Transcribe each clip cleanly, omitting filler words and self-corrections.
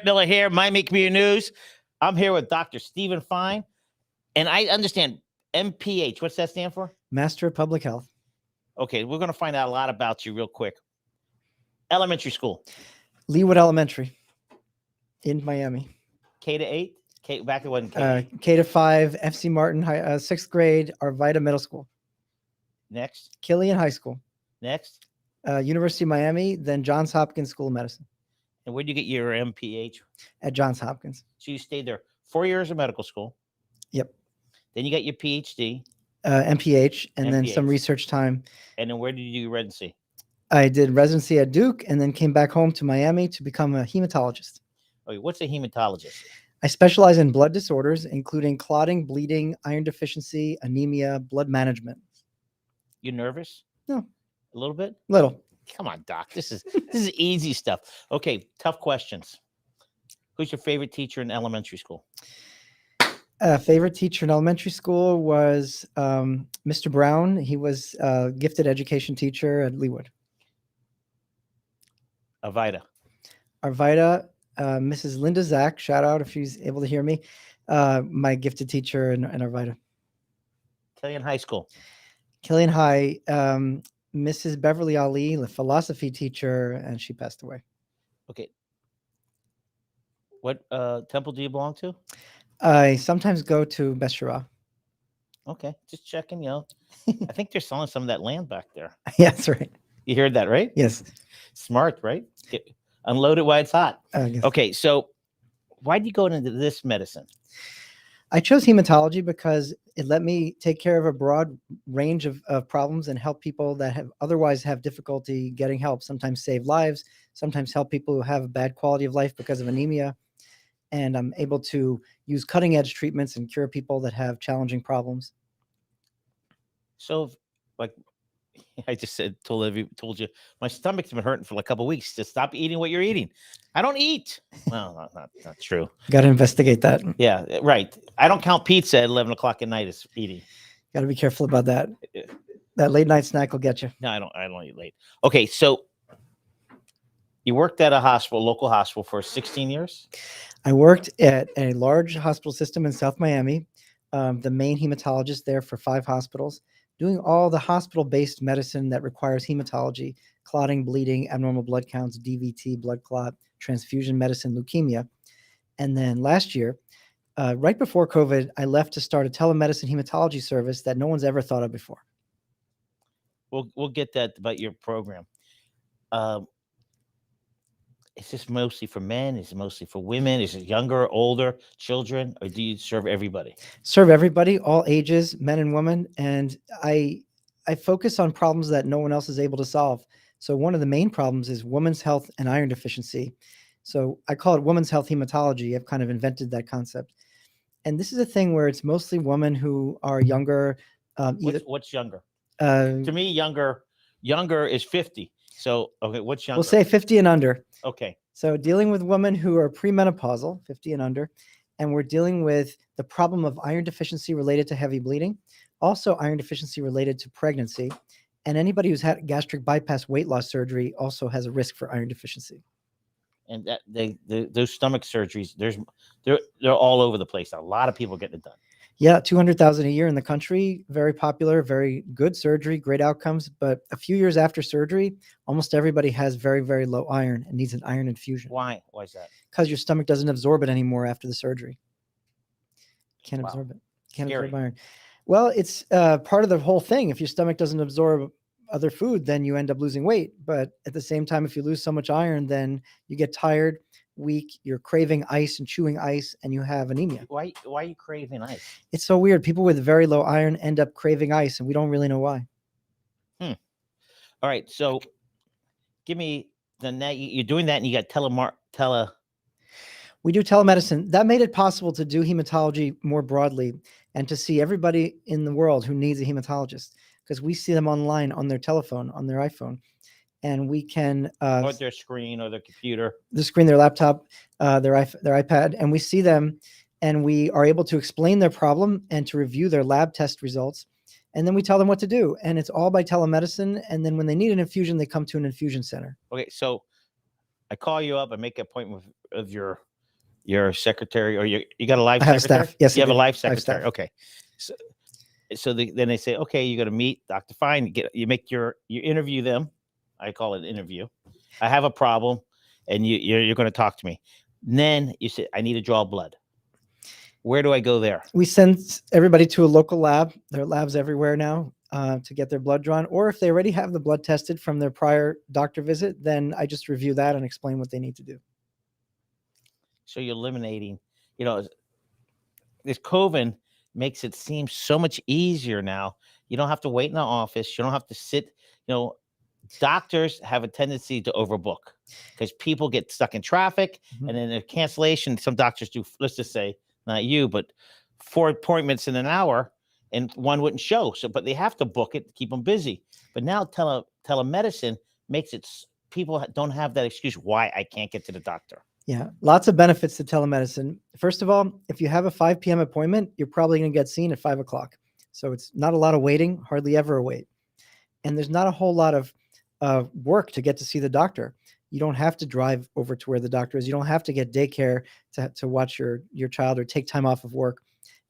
Miller here, Miami Community News. I'm here with Dr. Stephen Fein, and I understand MPH. What's that stand for? Master of Public Health. Okay, we're going to find out a lot about you real quick. Elementary school. Leewood Elementary in Miami. K to 8? Back it wasn't K. K to 5, FC Martin, 6th grade, Arvida Middle School. Next. Killian High School. Next. University of Miami, then Johns Hopkins School of Medicine. And where did you get your MPH? At Johns Hopkins. So you stayed there 4 years of medical school. Yep. Then you got your PhD. MPH, and then some research time. And then where did you do residency? I did residency at Duke and then came back home to Miami to become a hematologist. Okay, what's a hematologist? I specialize in blood disorders, including clotting, bleeding, iron deficiency, anemia, blood management. You nervous? No. A little bit? Little. Come on, Doc. This is easy stuff. Okay, tough questions. Who's your favorite teacher in elementary school? Favorite teacher in elementary school was Mr. Brown. He was a gifted education teacher at Leewood. Arvida. Mrs. Linda Zach. Shout out if she's able to hear me. My gifted teacher in Arvida. Killian High School. Killian High. Mrs. Beverly Ali, the philosophy teacher, and she passed away. Okay. What temple do you belong to? I sometimes go to Beshara. Okay, just checking, I think they're selling some of that land back there. Yeah, that's right. You heard that, right? Yes. Smart, right? Unload it while it's hot. Yes. Okay, so why did you go into this medicine? I chose hematology because it let me take care of a broad range of problems and help people that otherwise have difficulty getting help, sometimes save lives, sometimes help people who have a bad quality of life because of anemia. And I'm able to use cutting edge treatments and cure people that have challenging problems. So, like I just told you, my stomach's been hurting for like a couple of weeks. Just stop eating what you're eating. I don't eat. Well, not true. Got to investigate that. Yeah, right. I don't count pizza at 11 o'clock at night as eating. Got to be careful about that. That late night snack will get you. No, I don't eat late. Okay, so you worked at a local hospital for 16 years? I worked at a large hospital system in South Miami, the main hematologist there for 5 hospitals, doing all the hospital-based medicine that requires hematology, clotting, bleeding, abnormal blood counts, DVT, blood clot, transfusion medicine, leukemia. And then last year, right before COVID, I left to start a telemedicine hematology service that no one's ever thought of before. We'll get that about your program. Is this mostly for men? Is it mostly for women? Is it younger, older, children, or do you serve everybody? Serve everybody, all ages, men and women. And I focus on problems that no one else is able to solve. So one of the main problems is women's health and iron deficiency. So I call it women's health hematology. I've kind of invented that concept. And this is a thing where it's mostly women who are younger. What's younger? To me, younger is 50. So, okay, what's younger? We'll say 50 and under. Okay. So dealing with women who are premenopausal, 50 and under, and we're dealing with the problem of iron deficiency related to heavy bleeding, also iron deficiency related to pregnancy, and anybody who's had gastric bypass weight loss surgery also has a risk for iron deficiency. And that those stomach surgeries, they're all over the place. A lot of people getting it done. Yeah, 200,000 a year in the country. Very popular, very good surgery, great outcomes. But a few years after surgery, almost everybody has very, very low iron and needs an iron infusion. Why? Why is that? Because your stomach doesn't absorb it anymore after the surgery. Can't Wow. absorb it. Can't Scary. absorb iron. Well, it's part of the whole thing. If your stomach doesn't absorb other food, then you end up losing weight. But at the same time, if you lose so much iron, then you get tired, weak, you're craving ice and chewing ice, and you have anemia. Why are you craving ice? It's so weird. People with very low iron end up craving ice, and we don't really know why. All right, so give me you're doing that, and you got We do telemedicine. That made it possible to do hematology more broadly and to see everybody in the world who needs a hematologist, because we see them online on their telephone, on their iPhone. And we can or their screen or their computer, the screen, their laptop, their iPad, and we see them, and we are able to explain their problem and to review their lab test results, and then we tell them what to do. And it's all by telemedicine. And then when they need an infusion, they come to an infusion center. Okay, so I call you up, I make an appointment of your your secretary, or you got a live I have a secretary? staff. Yes, You I have a do. live I have secretary. staff. Okay. So then they say, okay, you got to meet Dr. Fein. You make you interview them. I call it interview. I have a problem, and you're going to talk to me. And then you say, I need to draw blood. Where do I go there? We send everybody to a local lab. There are labs everywhere now to get their blood drawn. Or if they already have the blood tested from their prior doctor visit, then I just review that and explain what they need to do. So you're eliminating, this COVID makes it seem so much easier now. You don't have to wait in the office. You don't have to sit. Doctors have a tendency to overbook because people get stuck in traffic, and then the cancellation. Some doctors do. Let's just say not you, but 4 appointments in an hour, and one wouldn't show. So, but they have to book it to keep them busy. But now telemedicine makes it people don't have that excuse why I can't get to the doctor. Yeah, lots of benefits to telemedicine. First of all, if you have a 5 p.m. appointment, you're probably going to get seen at 5 o'clock. So it's not a lot of waiting, hardly ever a wait. And there's not a whole lot of work to get to see the doctor. You don't have to drive over to where the doctor is. You don't have to get daycare to watch your child or take time off of work.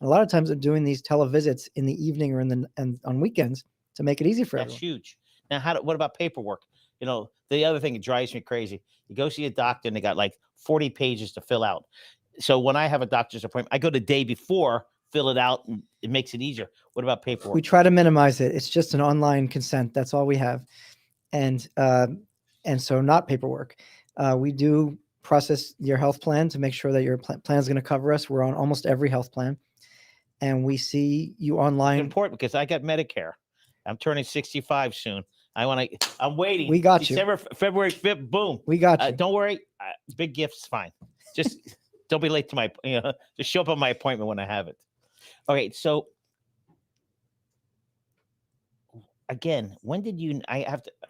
And a lot of times they're doing these televisits in the evening or and on weekends to make it easy for That's everyone. huge. Now, what about paperwork? The other thing that drives me crazy, you go see a doctor and they got like 40 pages to fill out. So when I have a doctor's appointment, I go the day before, fill it out, and it makes it easier. What about paperwork? We try to minimize it. It's just an online consent. That's all we have. And so not paperwork. We do process your health plan to make sure that your plan is going to cover us. We're on almost every health plan. And we see you online. It's important because I got Medicare. I'm turning 65 soon. I'm waiting. We got you. February 5th, boom. We got you. Don't worry. Big gift's fine. Just don't be late to just show up on my appointment when I have it. Okay. So again, when did you, I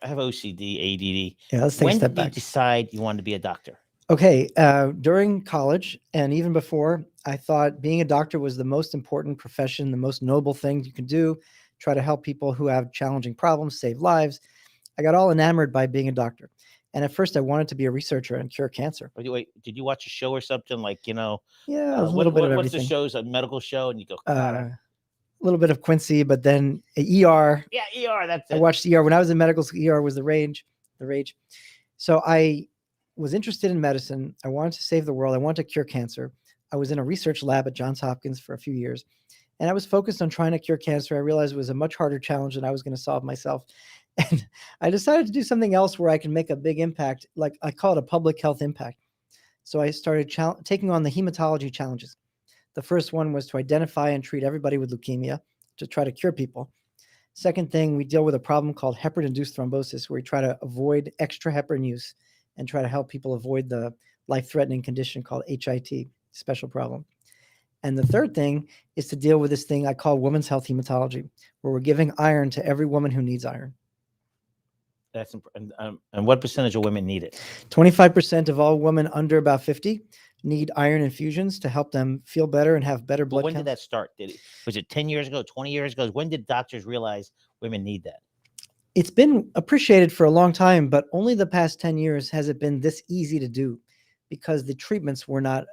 have OCD, ADD. Yeah, let's take a step back. When did you decide you wanted to be a doctor? Okay. During college and even before, I thought being a doctor was the most important profession, the most noble thing you can do. Try to help people who have challenging problems, save lives. I got all enamored by being a doctor. And at first I wanted to be a researcher and cure cancer. Wait, did you watch a show or something like, Yeah, a little bit of everything. What's the show's a medical show? And you go, a little bit of Quincy, but then ER. Yeah, ER, that's it. I watched ER. When I was in medical school, ER was the rage. So I was interested in medicine. I wanted to save the world. I wanted to cure cancer. I was in a research lab at Johns Hopkins for a few years. And I was focused on trying to cure cancer. I realized it was a much harder challenge than I was going to solve myself. And I decided to do something else where I can make a big impact, like I call it a public health impact. So I started taking on the Hematology Challenges. The first one was to identify and treat everybody with leukemia to try to cure people. Second thing, we deal with a problem called heparin-induced thrombosis, where we try to avoid extra heparin use and try to help people avoid the life-threatening condition called HIT, special problem. And the third thing is to deal with this thing I call women's health hematology, where we're giving iron to every woman who needs iron. That's and what percentage of women need it? 25% of all women under about 50 need iron infusions to help them feel better and have better blood When counts. did that start? Was it 10 years ago, 20 years ago? When did doctors realize women need that? It's been appreciated for a long time, but only the past 10 years has it been this easy to do because the treatments were not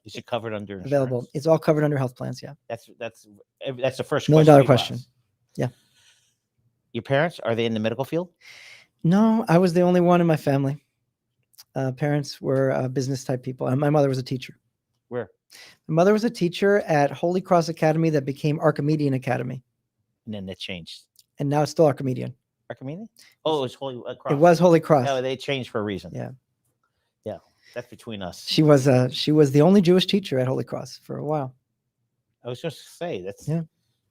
Is it covered under available. insurance? It's all covered under health plans. Yeah. That's the first $1 million question. question. Yeah. Your parents, are they in the medical field? No, I was the only one in my family. Parents were business type people. And my mother was a teacher. Where? My mother was a teacher at Holy Cross Academy that became Archimedean Academy. And then that changed. And now it's still Archimedean. Archimedean? Oh, it was Holy Cross. It was Holy Cross. No, they changed for a reason. Yeah. Yeah. That's between us. She was the only Jewish teacher at Holy Cross for a while. I was just to say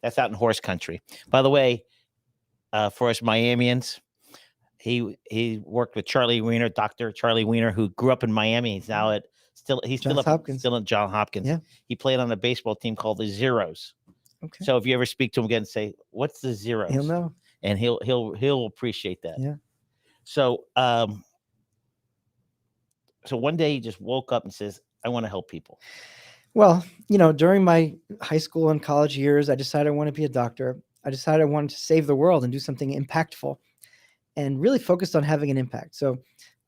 that's out in horse country. By the way, for us Miamians, he worked with Charlie Weiner, Dr. Charlie Weiner, who grew up in Miami. He's now still in Johns Hopkins. Yeah. He played on a baseball team called the Zeros. Okay. So if you ever speak to him again, say, "What's the Zeros?" He'll know. And he'll appreciate that. Yeah. So so one day he just woke up and says, "I want to help people." Well, during my high school and college years, I decided I want to be a doctor. I decided I wanted to save the world and do something impactful and really focused on having an impact. So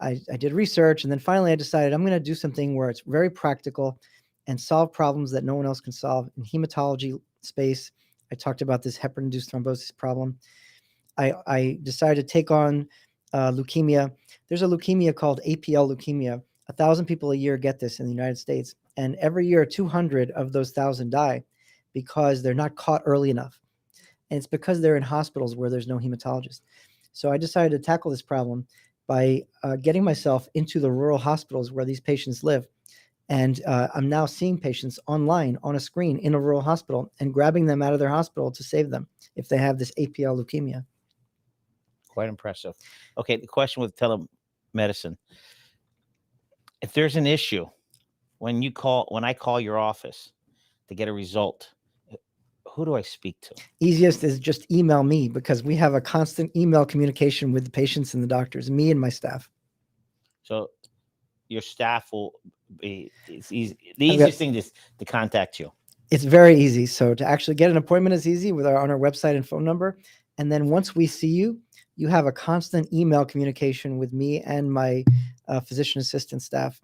I did research, and then finally I decided I'm going to do something where it's very practical and solve problems that no one else can solve in hematology space. I talked about this heparin-induced thrombosis problem. I decided to take on leukemia. There's a leukemia called APL leukemia. 1,000 people a year get this in the United States, and every year 200 of those 1,000 die because they're not caught early enough, and it's because they're in hospitals where there's no hematologist. So I decided to tackle this problem by getting myself into the rural hospitals where these patients live. And I'm now seeing patients online on a screen in a rural hospital and grabbing them out of their hospital to save them if they have this APL leukemia. Quite impressive. Okay, the question with telemedicine. If there's an issue when I call your office to get a result, who do I speak to? Easiest is just email me, because we have a constant email communication with the patients and the doctors, me and my staff. So your staff will be, it's easy. The easiest thing is to contact you. It's very easy. So to actually get an appointment is easy on our website and phone number. And then once we see you, you have a constant email communication with me and my physician assistant staff.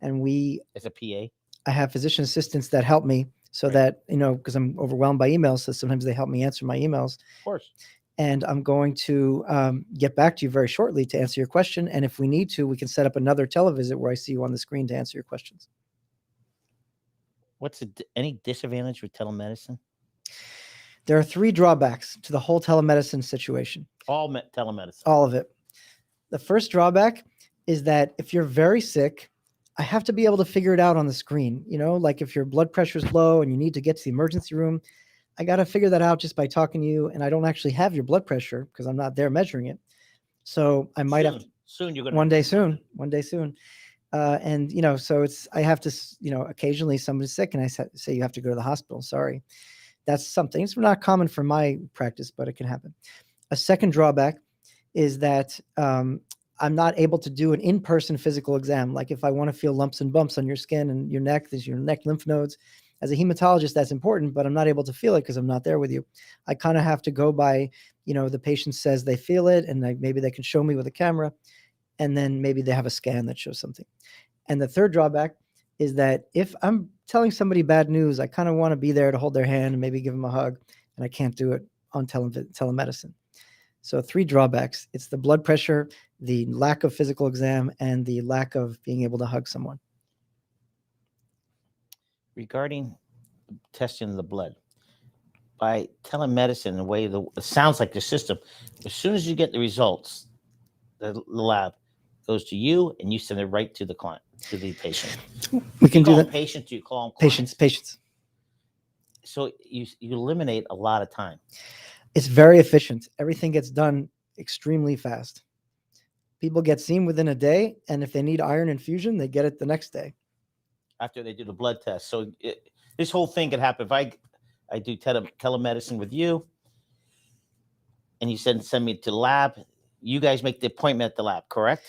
And As a PA? I have physician assistants that help me so Right. that, because I'm overwhelmed by emails. So sometimes they help me answer my emails. Of course. And I'm going to get back to you very shortly to answer your question. And if we need to, we can set up another televisit where I see you on the screen to answer your questions. What's any disadvantage with telemedicine? There are 3 drawbacks to the whole telemedicine situation. All telemedicine. All of it. The first drawback is that if you're very sick, I have to be able to figure it out on the screen. Like if your blood pressure is low and you need to get to the emergency room, I got to figure that out just by talking to you. And I don't actually have your blood pressure because I'm not there measuring it. So I might have soon. You're going one day soon. And so I have to, occasionally somebody's sick and I say you have to go to the hospital. Sorry. That's something. It's not common for my practice, but it can happen. A second drawback is that I'm not able to do an in-person physical exam. Like if I want to feel lumps and bumps on your skin and your neck, there's your neck lymph nodes. As a hematologist, that's important, but I'm not able to feel it because I'm not there with you. I kind of have to go by, the patient says they feel it, and maybe they can show me with a camera, and then maybe they have a scan that shows something. And the third drawback is that if I'm telling somebody bad news, I kind of want to be there to hold their hand and maybe give them a hug, and I can't do it on telemedicine. So 3 drawbacks. It's the blood pressure, the lack of physical exam, and the lack of being able to hug someone. Regarding testing the blood, by telemedicine, the way it sounds like the system, as soon as you get the results, the lab goes to you and you send it right to the client, to the patient. We can do that. Patients, you call them clients. Patients. So you eliminate a lot of time. It's very efficient. Everything gets done extremely fast. People get seen within a day, and if they need iron infusion, they get it the next day. After they do the blood test. So this whole thing could happen. If I do telemedicine with you, and you send me to the lab, you guys make the appointment at the lab, correct?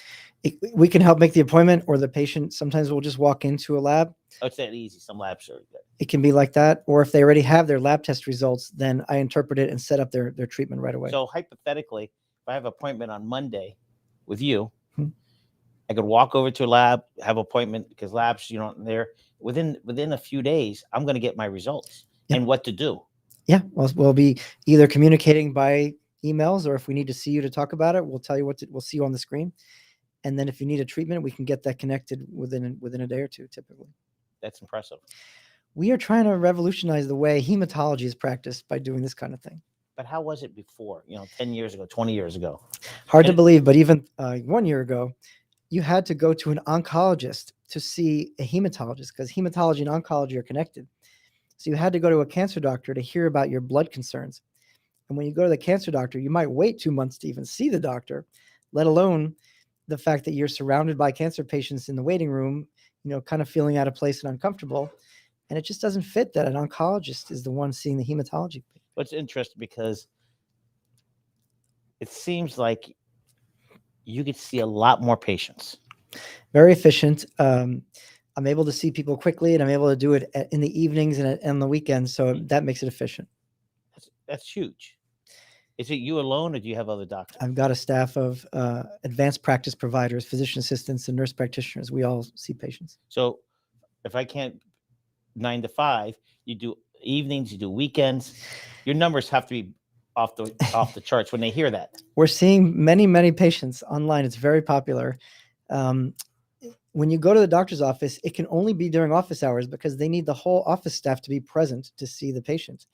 We can help make the appointment, or the patient sometimes will just walk into a lab. Oh, it's that easy. Some labs are good. It can be like that. Or if they already have their lab test results, then I interpret it and set up their treatment right away. So hypothetically, if I have an appointment on Monday with you, I could walk over to a lab, have an appointment, because labs, they're within a few days, I'm going to get my results and what to do. Yeah. We'll be either communicating by emails, or if we need to see you to talk about it, we'll tell you we'll see you on the screen. And then if you need a treatment, we can get that connected within a day or two, typically. That's impressive. We are trying to revolutionize the way hematology is practiced by doing this kind of thing. But how was it before, 10 years ago, 20 years ago? Hard to believe, but even 1 year ago, you had to go to an oncologist to see a hematologist, because hematology and oncology are connected. So you had to go to a cancer doctor to hear about your blood concerns. And when you go to the cancer doctor, you might wait 2 months to even see the doctor, let alone the fact that you're surrounded by cancer patients in the waiting room, kind of feeling out of place and uncomfortable. And it just doesn't fit that an oncologist is the one seeing the hematology. What's interesting, because it seems like you could see a lot more patients. Very efficient. I'm able to see people quickly, and I'm able to do it in the evenings and on the weekends. So that makes it efficient. That's huge. Is it you alone, or do you have other doctors? I've got a staff of advanced practice providers, physician assistants, and nurse practitioners. We all see patients. So if I can't 9 to 5, you do evenings, you do weekends. Your numbers have to be off the charts when they hear that. We're seeing many patients online. It's very popular. When you go to the doctor's office, it can only be during office hours because they need the whole office staff to be present to see the patient.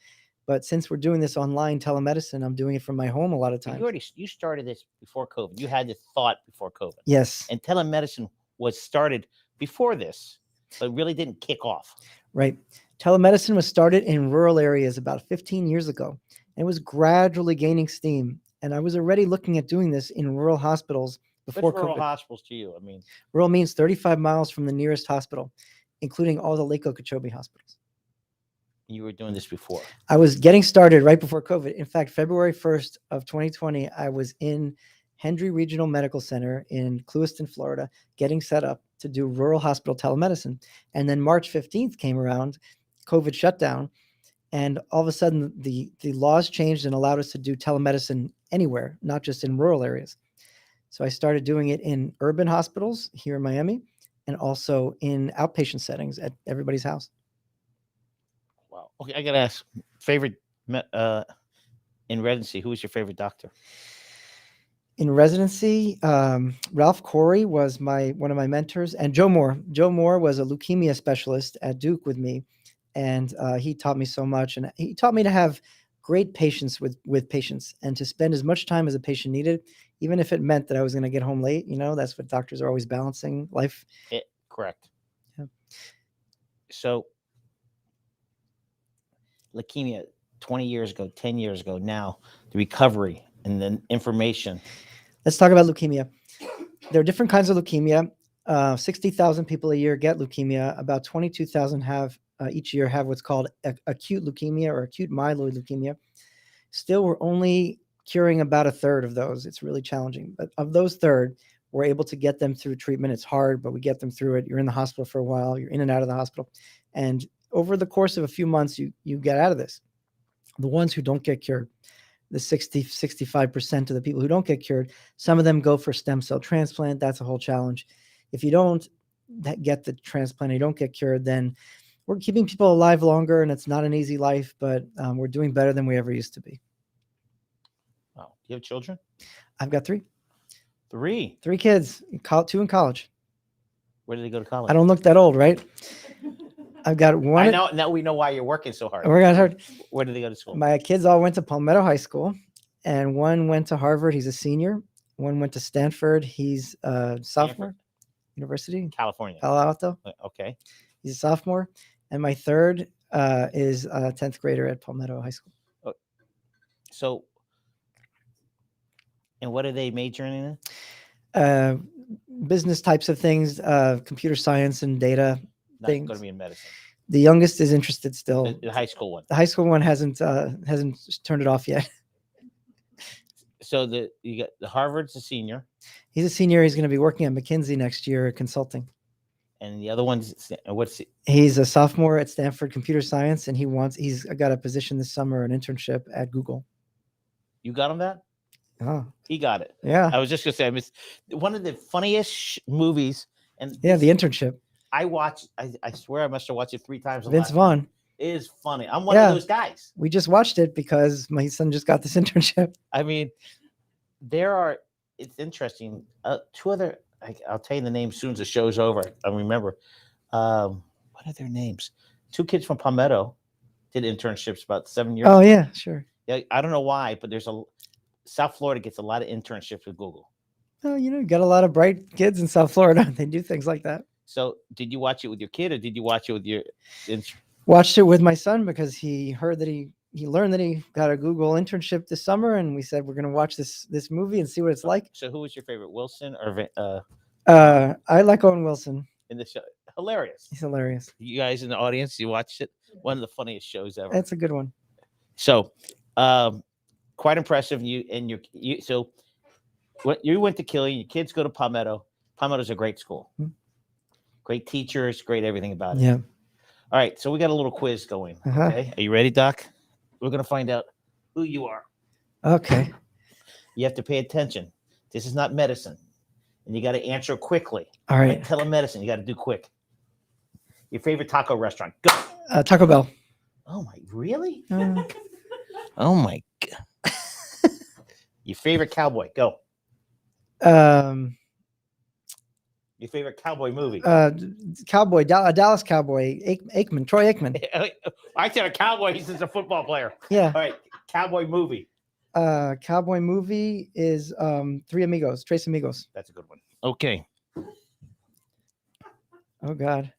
But since we're doing this online telemedicine, I'm doing it from my home a lot of But times. you started this before COVID. You had this thought before COVID. Yes, And telemedicine was started before this, but really didn't kick off. right. Telemedicine was started in rural areas about 15 years ago, and it was gradually gaining steam. And I was already looking at doing this in rural hospitals before What's rural COVID. hospitals to you? I mean, Rural means 35 miles from the nearest hospital, including all the Lake Okeechobee hospitals. you were doing this before. I was getting started right before COVID. In fact, February 1st of 2020, I was in Hendry Regional Medical Center in Clewiston, Florida, getting set up to do rural hospital telemedicine. And then March 15th came around, COVID shut down, and all of a sudden the laws changed and allowed us to do telemedicine anywhere, not just in rural areas. So I started doing it in urban hospitals here in Miami and also in outpatient settings at everybody's house. Wow. Okay, I gotta ask, favorite in residency, who was your favorite doctor? In residency, Ralph Corey was one of my mentors, and Joe Moore. Joe Moore was a leukemia specialist at Duke with me, and he taught me so much. And he taught me to have great patience with patients and to spend as much time as a patient needed, even if it meant that I was going to get home late. That's what doctors are always balancing life. Correct. Yeah. So leukemia 20 years ago, 10 years ago, now the recovery and the information. Let's talk about leukemia. There are different kinds of leukemia. 60,000 people a year get leukemia. About 22,000 each year have what's called acute leukemia or acute myeloid leukemia. Still, we're only curing about a third of those. It's really challenging. But of those third, we're able to get them through treatment. It's hard, but we get them through it. You're in the hospital for a while. You're in and out of the hospital. And over the course of a few months, you get out of this. The ones who don't get cured, the 65% of the people who don't get cured, some of them go for stem cell transplant. That's a whole challenge. If you don't get the transplant, you don't get cured, then we're keeping people alive longer, and it's not an easy life, but we're doing better than we ever used to be. Wow. Do you have children? I've got three. Three Kids, 2 in college. Where did they go to college? I don't look that old, right? I've got one. I know. Now we know why you're working so hard. We're gonna Where did they go to school? My kids all went to Palmetto High School, and one went to Harvard. He's a senior. One went to Stanford. He's a sophomore. University, California. Palo Alto. Okay. He's a sophomore. And my third is a 10th grader at Palmetto High School. So, and what are they majoring in? Business types of things, computer science and data things. Not going to be in medicine. The youngest is interested still. The high school one. The high school one hasn't turned it off yet. So you got the Harvard's a senior. He's a senior. He's going to be working at McKinsey next year, consulting. And the other one's He's a sophomore at Stanford Computer Science, and he's got a position this summer, an internship at Google. You got him that? Oh, he got it. Yeah. I was just gonna say, I missed one of the funniest movies, and the internship. I watched. I swear I must have watched it 3 times. Vince Vaughn. It is funny. I'm one of those guys. We just watched it because my son just got this internship. I mean, it's interesting. 2 other. I'll tell you the names as soon as the show's over. I remember. What are their names? 2 kids from Palmetto did internships about 7 years ago. Oh, yeah, sure. Yeah, I don't know why, but South Florida gets a lot of internships with Google. Oh, you got a lot of bright kids in South Florida. They do things like that. So did you watch it with your kid, or did you watch it with your... Watched it with my son because he heard that he learned that he got a Google internship this summer, and we said we're going to watch this movie and see what it's like. So who was your favorite, Wilson or I like Owen Wilson in the show? Hilarious. He's hilarious. You guys in the audience, you watched it? One of the funniest shows ever. That's a good one. So quite impressive. So you went to Killeen, your kids go to Palmetto. Palmetto's a great school. Mm-hmm. Great teachers, great everything about it. Yeah. All right, so we got a little quiz going. Uh-huh. Okay, are you ready, Doc? We're going to find out who you are. Okay. You have to pay attention. This is not medicine, and you got to answer quickly. All right. Like telemedicine, you got to do quick. Your favorite taco restaurant? Go. Taco Bell. Oh my, really? Uh, Oh my god. Your favorite cowboy? Go. um, Your favorite cowboy movie? Cowboy, Dallas Cowboy, Aikman, Troy Aikman. I said a cowboy. He's just a football player. Yeah. All right, cowboy movie. Cowboy movie is Three Amigos, Tres Amigos. That's a good one. Okay. Oh God.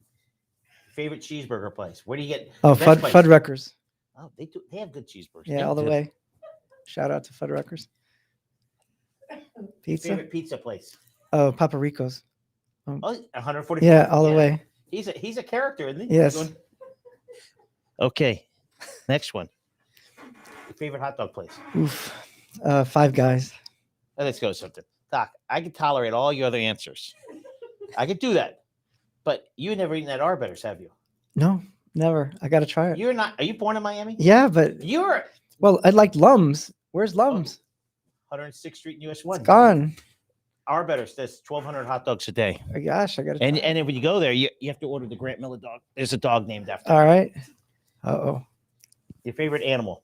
Favorite cheeseburger place? Where do you get? Oh, the best place? Fuddruckers. Oh, they do. They have good cheeseburgers. Yeah, They all the do. way. Shout out to Fuddruckers. Pizza. Favorite pizza place? Oh, Papa Rico's. Oh, 140. Yeah, all the way. He's a character, isn't he? Yes. Okay. Next one. Your favorite hot dog place? Oof. Five Guys. Let's go with something. Doc, I can tolerate all your other answers. I could do that. But you never eaten at Arbiters, have you? No, never. I got to try it. You're not. Are you born in Miami? Yeah, but You're well, I like Lums. Where's Lums? 106th Street in US 1. It's gone. Arbiters, there's 1,200 hot dogs a day. Oh, gosh, I got to. And if you go there, you have to order the Grant Miller dog. There's a dog named after. All right. Uh-oh. Your favorite animal?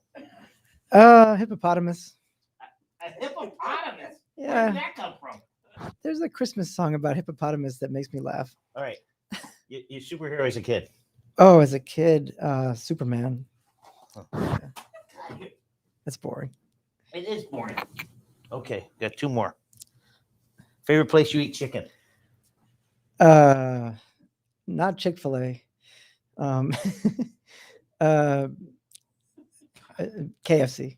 Hippopotamus. A hippopotamus? Yeah. Where did that come from? There's a Christmas song about hippopotamus that makes me laugh. All right. Your superhero as a kid? Oh, as a kid, Superman. Huh. That's boring. It is boring. Okay, got two more. Favorite place you eat chicken? Not Chick-fil-A. KFC.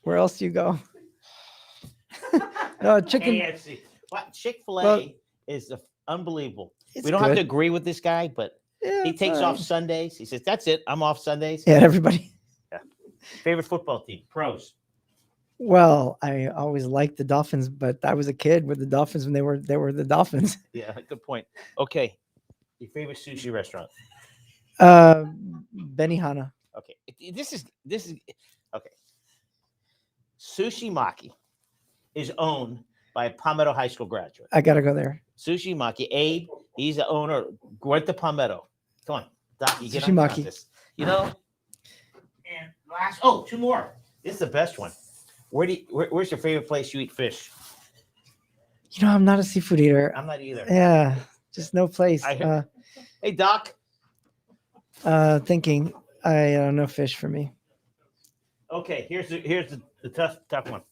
Where else do you go? No, chicken. KFC. What? Chick-fil-A Well, is unbelievable. It's We don't have to good. agree with this guy, but Yeah, he it's takes all off right. Sundays. He says, "That's it. I'm off Sundays." Yeah, everybody. Favorite football team? Pros. Well, I always liked the Dolphins, but I was a kid with the Dolphins when they were the Dolphins. Yeah, good point. Okay. Your favorite sushi restaurant? Benihana. Okay. This is okay. Sushi Maki is owned by a Palmetto High School graduate. I gotta go there. Sushi Maki, Abe, he's the owner. Went to Palmetto. Come on, Doc, you get Sushi on Maki. this. You know. And two more. This is the best one. Where's your favorite place you eat fish? You know, I'm not a seafood eater. I'm not either. Yeah, just no place. Hey, Doc. Thinking, I no fish for me. Okay, here's the tough one.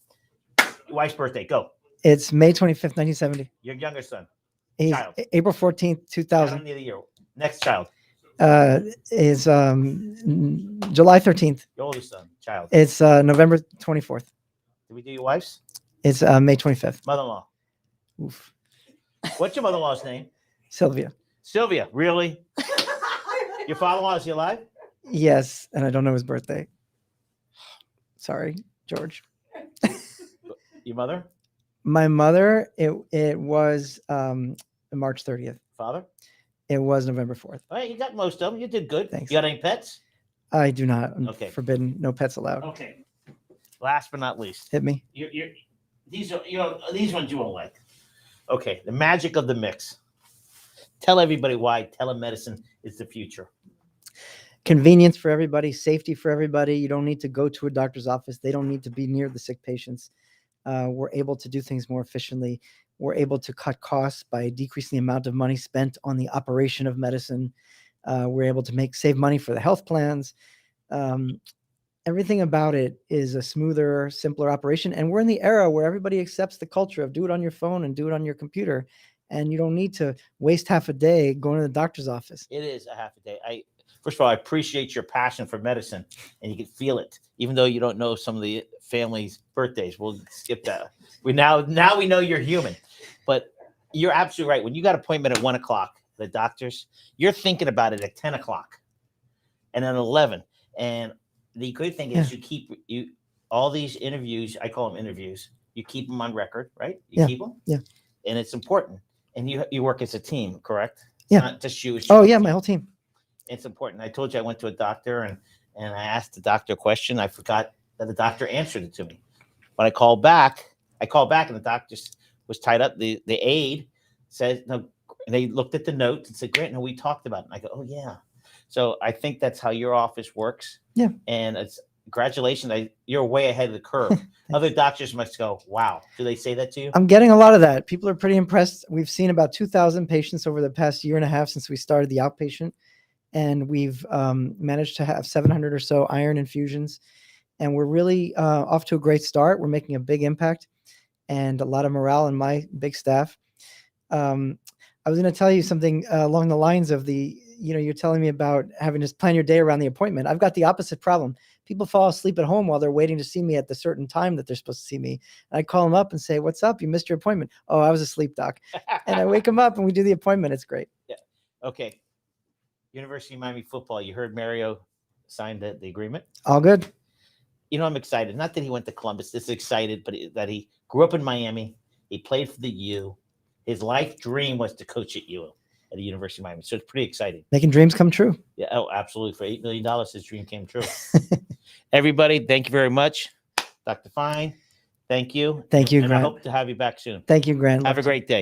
Your wife's birthday. Go. It's May 25th, 1970. Your younger son. He's Child. April 14th, I 2000. don't need a year. Next child. Is July 13th. Your oldest son. Child. It's November 24th. Did we do your wife's? It's May 25th. Mother-in-law. Oof. What's your mother-in-law's name? Sylvia. Sylvia. Really? Your father-in-law, is he alive? Yes, and I don't know his birthday. Sorry, George. Your mother? My mother, it was March 30th. Father? It was November 4th. All right, you got most of them. You did good. Thanks. You got any pets? I do not. I'm Okay. forbidden. No pets allowed. Okay. Last but not least, Hit me. these ones you won't like. Okay, the magic of the mix. Tell everybody why telemedicine is the future. Convenience for everybody, safety for everybody. You don't need to go to a doctor's office. They don't need to be near the sick patients. We're able to do things more efficiently. We're able to cut costs by decreasing the amount of money spent on the operation of medicine. We're able to save money for the health plans. Everything about it is a smoother, simpler operation. And we're in the era where everybody accepts the culture of do it on your phone and do it on your computer. And you don't need to waste half a day going to the doctor's office. It is a half a day. First of all, I appreciate your passion for medicine, and you can feel it, even though you don't know some of the family's birthdays. We'll skip that. Now we know you're human, but you're absolutely right. When you got an appointment at 1:00, the doctors, you're thinking about it at 10:00 and then 11. And the good thing is you keep all these interviews. I call them interviews. You keep them on record, right? You keep them. Yeah. And it's important. And you work as a team, correct? It's Yeah. not just you. Oh yeah, my whole team. It's important. I told you I went to a doctor and I asked the doctor a question. I forgot that the doctor answered it to me. When I called back, and the doctor was tied up. The aide said, no, and they looked at the notes and said, Grant, no, we talked about it. And I go, oh, yeah. So I think that's how your office works. Yeah. And it's congratulations. You're way ahead of the curve. Other doctors must go, wow. Do they say that to you? I'm getting a lot of that. People are pretty impressed. We've seen about 2,000 patients over the past year and a half since we started the outpatient. And we've managed to have 700 or so iron infusions. And we're really off to a great start. We're making a big impact and a lot of morale in my big staff. I was going to tell you something along the lines of you're telling me about having to plan your day around the appointment. I've got the opposite problem. People fall asleep at home while they're waiting to see me at the certain time that they're supposed to see me. And I call them up and say, what's up? You missed your appointment. Oh, I was asleep, doc. And I wake them up and we do the appointment. It's great. Yeah. Okay. University of Miami football. You heard Mario signed the agreement? All good. I'm excited. Not that he went to Columbus. This is excited, but that he grew up in Miami. He played for the U. His life dream was to coach at U at the University of Miami. So it's pretty exciting. Making dreams come true. Yeah. Oh, absolutely. For $8 million, his dream came true. Everybody, thank you very much. Dr. Fein, thank you. Thank you, and Grant. I hope to have you back soon. Thank you, Grant. Have a great day.